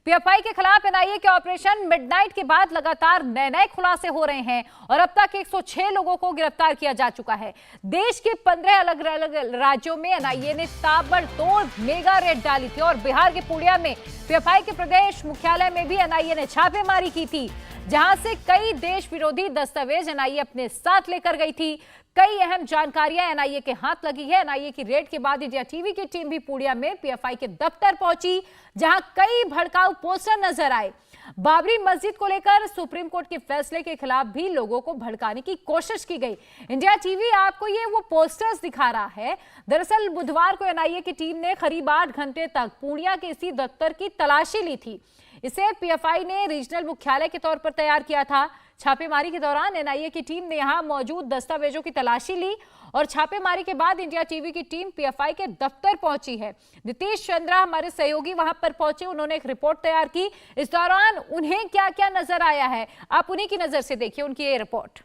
PFI के खिलाफ NIA के ऑपरेशन मिडनाइट के बाद लगातार नए खुलासे हो रहे हैं और अब तक 106 लोगों को गिरफ्तार किया जा चुका है। देश के 15 अलग अलग राज्यों में एनआईए ने ताबड़तोड़ मेगा रेड डाली थी और बिहार के पूर्णिया में पीएफआई के प्रदेश मुख्यालय में भी एनआईए ने छापेमारी की थी, जहां से कई देश विरोधी दस्तावेज एनआईए अपने साथ लेकर गई थी। कई अहम जानकारियां एनआईए के हाथ लगी है। एनआईए की रेड के बाद इंडिया टीवी की टीम भी पूर्णिया में पीएफआई के दफ्तर पहुंची, जहां कई भड़काऊ पोस्टर नजर आए। बाबरी मस्जिद को लेकर सुप्रीम कोर्ट के फैसले के खिलाफ भी लोगों को भड़काने की कोशिश की गई। इंडिया टीवी आपको ये वो पोस्टर्स दिखा रहा है। दरअसल बुधवार को एनआईए की टीम ने करीब 8 घंटे तक पूर्णिया के इसी दफ्तर की तलाशी ली थी। इसे पीएफआई ने रीजनल मुख्यालय के तौर पर तैयार किया था। छापेमारी के दौरान एनआईए की टीम ने यहां मौजूद दस्तावेजों की तलाशी ली और छापेमारी के बाद इंडिया टीवी की टीम पीएफआई के दफ्तर पहुंची है। नीतीश चंद्रा हमारे सहयोगी वहां पर पहुंचे, उन्होंने एक रिपोर्ट तैयार की। इस दौरान उन्हें क्या क्या नजर आया है, आप उन्हीं की नजर से देखिए उनकी ये रिपोर्ट।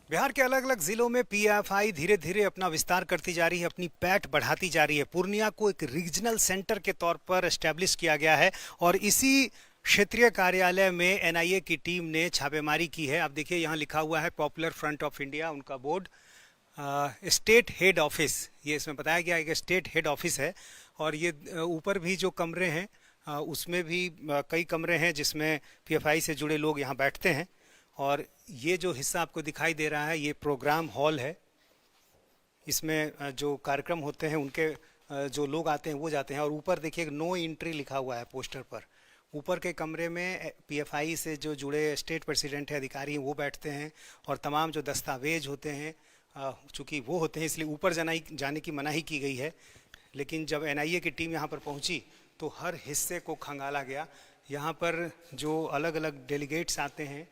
बिहार के अलग अलग जिलों में पीएफआई धीरे धीरे अपना विस्तार करती जा रही है, अपनी पैठ बढ़ाती जा रही है। पूर्णिया को एक रीजनल सेंटर के तौर पर एस्टैब्लिश किया गया है और इसी क्षेत्रीय कार्यालय में एनआईए की टीम ने छापेमारी की है। आप देखिए यहाँ लिखा हुआ है पॉपुलर फ्रंट ऑफ इंडिया, उनका बोर्ड, स्टेट हेड ऑफिस, ये इसमें बताया गया है कि स्टेट हेड ऑफिस है। और ये ऊपर भी जो कमरे हैं उसमें भी कई कमरे हैं जिसमें पीएफआई से जुड़े लोग यहाँ बैठते हैं। और ये जो हिस्सा आपको दिखाई दे रहा है ये प्रोग्राम हॉल है। इसमें जो कार्यक्रम होते हैं उनके जो लोग आते हैं वो जाते हैं। और ऊपर देखिए नो एंट्री लिखा हुआ है पोस्टर पर। ऊपर के कमरे में पीएफआई से जो जुड़े स्टेट प्रेसिडेंट है, अधिकारी हैं, वो बैठते हैं और तमाम जो दस्तावेज होते हैं चूँकि वो होते हैं इसलिए ऊपर जाने की मनाही की गई है। लेकिन जब एनआईए की टीम यहाँ पर पहुँची तो हर हिस्से को खंगाला गया। यहाँ पर जो अलग अलग डेलीगेट्स आते हैं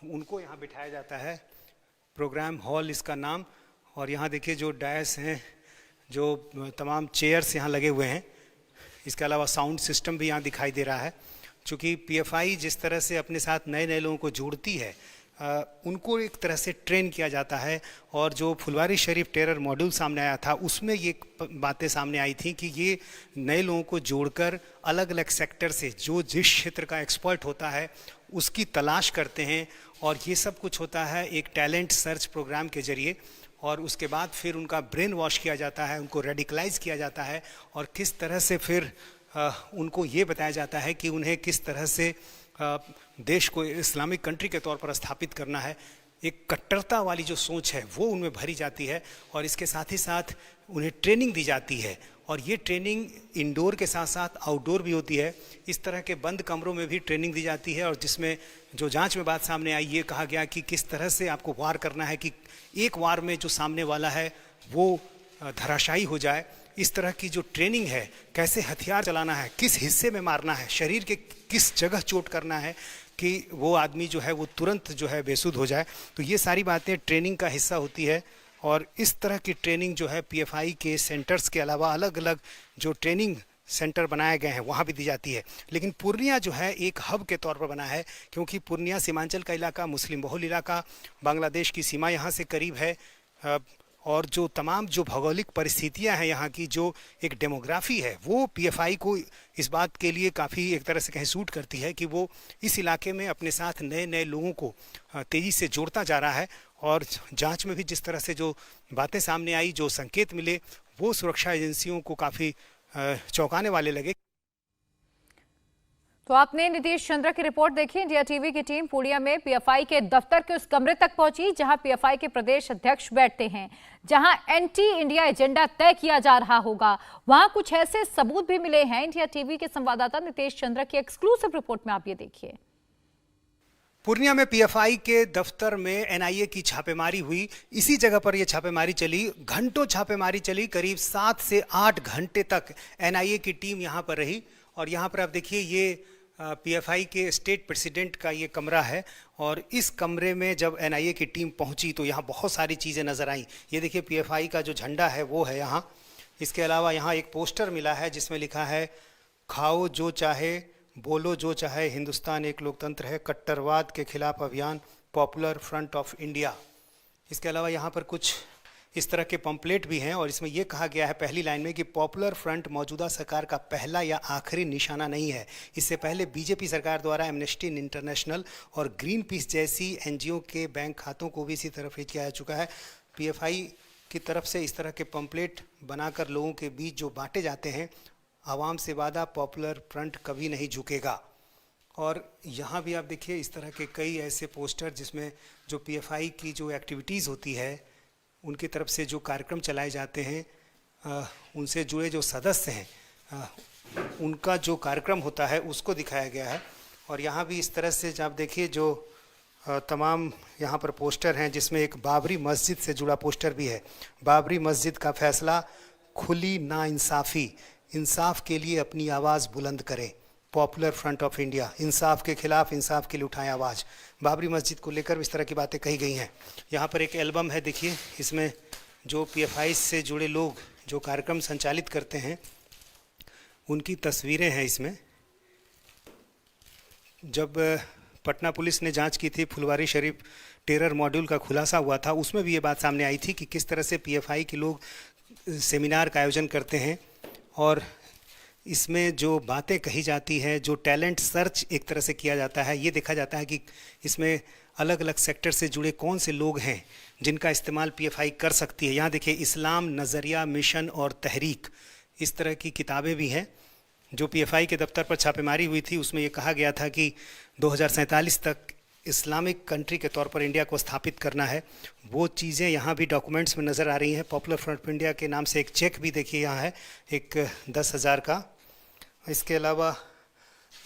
उनको यहाँ बिठाया जाता है। प्रोग्राम हॉल इसका नाम। और यहाँ देखिए जो डैश हैं, जो तमाम चेयर्स यहाँ लगे हुए हैं। इसके अलावा साउंड सिस्टम भी यहाँ दिखाई दे रहा है। चूँकि पीएफआई जिस तरह से अपने साथ नए लोगों को जोड़ती है उनको एक तरह से ट्रेन किया जाता है। और जो फुलवारी शरीफ टेरर मॉड्यूल सामने आया था उसमें ये बातें सामने आई थी कि ये नए लोगों को जोड़कर अलग अलग सेक्टर से जो जिस क्षेत्र का एक्सपर्ट होता है उसकी तलाश करते हैं। और ये सब कुछ होता है एक टैलेंट सर्च प्रोग्राम के जरिए। और उसके बाद फिर उनका ब्रेन वॉश किया जाता है, उनको रेडिकलाइज किया जाता है और किस तरह से फिर उनको ये बताया जाता है कि उन्हें किस तरह से देश को इस्लामिक कंट्री के तौर पर स्थापित करना है। एक कट्टरता वाली जो सोच है वो उनमें भरी जाती है और इसके साथ ही साथ उन्हें ट्रेनिंग दी जाती है। और ये ट्रेनिंग इंडोर के साथ साथ आउटडोर भी होती है। इस तरह के बंद कमरों में भी ट्रेनिंग दी जाती है और जिसमें जो जांच में बात सामने आई ये कहा गया कि किस तरह से आपको वार करना है कि एक वार में जो सामने वाला है वो धराशायी हो जाए। इस तरह की जो ट्रेनिंग है, कैसे हथियार चलाना है, किस हिस्से में मारना है, शरीर के किस जगह चोट करना है कि वो आदमी जो है वो तुरंत जो है बेसुध हो जाए, तो ये सारी बातें ट्रेनिंग का हिस्सा होती है। और इस तरह की ट्रेनिंग जो है पीएफआई के सेंटर्स के अलावा अलग अलग जो ट्रेनिंग सेंटर बनाए गए हैं वहाँ भी दी जाती है। लेकिन पूर्णिया जो है एक हब के तौर पर बना है क्योंकि पूर्णिया सीमांचल का इलाका, मुस्लिम बहुल इलाका, बांग्लादेश की सीमा यहाँ से करीब है। और जो तमाम जो भौगोलिक परिस्थितियां हैं यहाँ की, जो एक डेमोग्राफी है, वो पीएफआई को इस बात के लिए काफ़ी एक तरह से कहीं सूट करती है कि वो इस इलाके में अपने साथ नए लोगों को तेज़ी से जोड़ता जा रहा है। और जांच में भी जिस तरह से जो बातें सामने आई, जो संकेत मिले, वो सुरक्षा एजेंसियों को काफ़ी चौंकाने वाले लगे। तो आपने नीतीश चंद्रा की रिपोर्ट देखी। इंडिया टीवी की टीम पूर्णिया में पीएफआई के दफ्तर के उस कमरे तक पहुंची जहां पीएफआई के प्रदेश अध्यक्ष बैठते हैं, जहां एंटी इंडिया एजेंडा तय किया जा रहा होगा। वहां कुछ ऐसे सबूत भी मिले हैं। इंडिया टीवी के संवाददाता नीतीश चंद्रा की एक्सक्लूसिव रिपोर्ट में आप ये देखिए। पूर्णिया में पीएफआई के दफ्तर में एनआईए की छापेमारी हुई। इसी जगह पर यह छापेमारी चली, घंटों छापेमारी चली, करीब 7 से 8 घंटे तक एनआईए की टीम यहाँ पर रही। और यहाँ पर आप देखिए ये पीएफआई के स्टेट प्रेसिडेंट का ये कमरा है। और इस कमरे में जब एनआईए की टीम पहुंची तो यहाँ बहुत सारी चीज़ें नज़र आईं। ये देखिए पीएफआई का जो झंडा है वो है यहाँ। इसके अलावा यहाँ एक पोस्टर मिला है जिसमें लिखा है खाओ जो चाहे, बोलो जो चाहे, हिंदुस्तान एक लोकतंत्र है, कट्टरवाद के खिलाफ अभियान, पॉपुलर फ्रंट ऑफ इंडिया। इसके अलावा यहाँ पर कुछ इस तरह के पंपलेट भी हैं और इसमें यह कहा गया है पहली लाइन में कि पॉपुलर फ्रंट मौजूदा सरकार का पहला या आखिरी निशाना नहीं है। इससे पहले बीजेपी सरकार द्वारा एमनेस्टी इंटरनेशनल और ग्रीन पीस जैसी एनजीओ के बैंक खातों को भी इसी तरफ किया जा चुका है। पीएफआई की तरफ से इस तरह के पंपलेट बनाकर लोगों के बीच जो बांटे जाते हैं, आवाम से वादा पॉपुलर फ्रंट कभी नहीं झुकेगा। और यहाँ भी आप देखिए इस तरह के कई ऐसे पोस्टर जिसमें जो पीएफआई की जो एक्टिविटीज़ होती है, उनकी तरफ से जो कार्यक्रम चलाए जाते हैं, उनसे जुड़े जो सदस्य हैं, उनका जो कार्यक्रम होता है उसको दिखाया गया है। और यहाँ भी इस तरह से जब आप देखिए जो तमाम यहाँ पर पोस्टर हैं, जिसमें एक बाबरी मस्जिद से जुड़ा पोस्टर भी है। बाबरी मस्जिद का फैसला, खुली नाइंसाफ़ी, इंसाफ के लिए अपनी आवाज़ बुलंद करें, पॉपुलर फ्रंट ऑफ इंडिया, इंसाफ के खिलाफ, इंसाफ के लिए उठाएं आवाज़। बाबरी मस्जिद को लेकर इस तरह की बातें कही गई हैं। यहाँ पर एक एल्बम है, देखिए, इसमें जो पीएफआई से जुड़े लोग जो कार्यक्रम संचालित करते हैं उनकी तस्वीरें हैं इसमें। जब पटना पुलिस ने जांच की थी, फुलवारी शरीफ टेरर मॉड्यूल का खुलासा हुआ था, उसमें भी ये बात सामने आई थी कि किस तरह से पीएफआई के लोग सेमिनार का आयोजन करते हैं और इसमें जो बातें कही जाती है, जो टैलेंट सर्च एक तरह से किया जाता है, ये देखा जाता है कि इसमें अलग अलग सेक्टर से जुड़े कौन से लोग हैं जिनका इस्तेमाल पीएफआई कर सकती है। यहाँ देखिए, इस्लाम, नज़रिया, मिशन और तहरीक, इस तरह की किताबें भी हैं। जो पीएफआई के दफ्तर पर छापेमारी हुई थी उसमें ये कहा गया था कि 2047 तक इस्लामिक कंट्री के तौर पर इंडिया को स्थापित करना है। वो चीज़ें यहाँ भी डॉक्यूमेंट्स में नज़र आ रही हैं। पॉपुलर फ्रंट ऑफ इंडिया के नाम से एक चेक भी देखिए यहाँ है, एक 10,000 का। इसके अलावा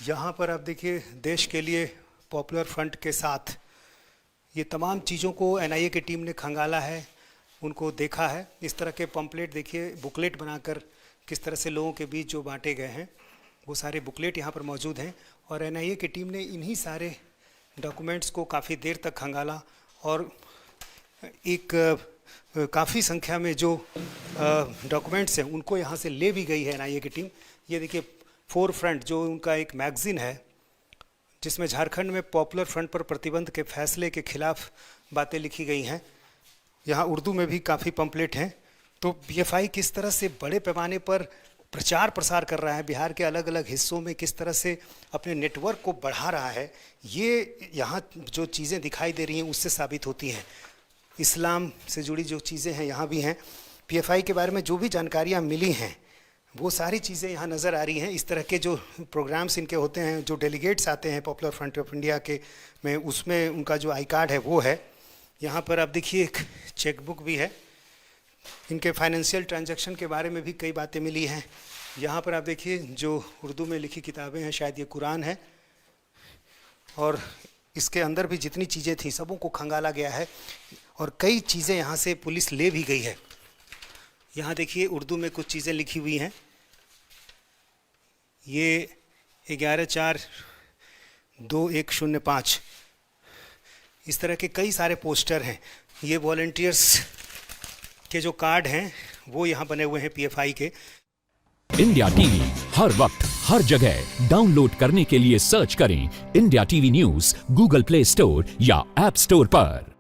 यहाँ पर आप देखिए, देश के लिए पॉपुलर फ्रंट के साथ, ये तमाम चीज़ों को एनआईए की टीम ने खंगाला है, उनको देखा है। इस तरह के पंपलेट देखिए, बुकलेट बनाकर किस तरह से लोगों के बीच जो बांटे गए हैं, वो सारे बुकलेट यहाँ पर मौजूद हैं। और एनआईए की टीम ने इन्हीं सारे डॉक्यूमेंट्स को काफ़ी देर तक खंगाला और एक काफ़ी संख्या में जो डॉक्यूमेंट्स हैं उनको यहाँ से ले भी गई है एनआईए की टीम। ये देखिए, फोर फ्रंट जो उनका एक मैगज़ीन है, जिसमें झारखंड में पॉपुलर फ्रंट पर प्रतिबंध के फैसले के खिलाफ बातें लिखी गई हैं। यहाँ उर्दू में भी काफ़ी पंपलेट हैं। तो पीएफआई किस तरह से बड़े पैमाने पर प्रचार प्रसार कर रहा है, बिहार के अलग अलग हिस्सों में किस तरह से अपने नेटवर्क को बढ़ा रहा है, ये यहाँ जो चीज़ें दिखाई दे रही हैं उससे साबित होती हैं। इस्लाम से जुड़ी जो चीज़ें हैं यहाँ भी हैं। पीएफआई के बारे में जो भी जानकारियाँ मिली हैं वो सारी चीज़ें यहाँ नज़र आ रही हैं। इस तरह के जो प्रोग्राम्स इनके होते हैं, जो डेलीगेट्स आते हैं पॉपुलर फ्रंट ऑफ इंडिया के में, उसमें उनका जो आई कार्ड है वो है। यहाँ पर आप देखिए एक चेकबुक भी है। इनके फाइनेंशियल ट्रांजैक्शन के बारे में भी कई बातें मिली हैं। यहाँ पर आप देखिए जो उर्दू में लिखी किताबें हैं, शायद ये कुरान है, और इसके अंदर भी जितनी चीज़ें थी सबों को खंगाला गया है और कई चीज़ें यहाँ से पुलिस ले भी गई है। यहाँ देखिए उर्दू में कुछ चीज़ें लिखी हुई हैं। ये 11/4/2105 इस तरह के कई सारे पोस्टर हैं। ये वॉलंटियर्स के जो कार्ड हैं वो यहाँ बने हुए हैं पीएफआई के। इंडिया टीवी हर वक्त हर जगह डाउनलोड करने के लिए सर्च करें India TV news Google play store या ऐप स्टोर पर।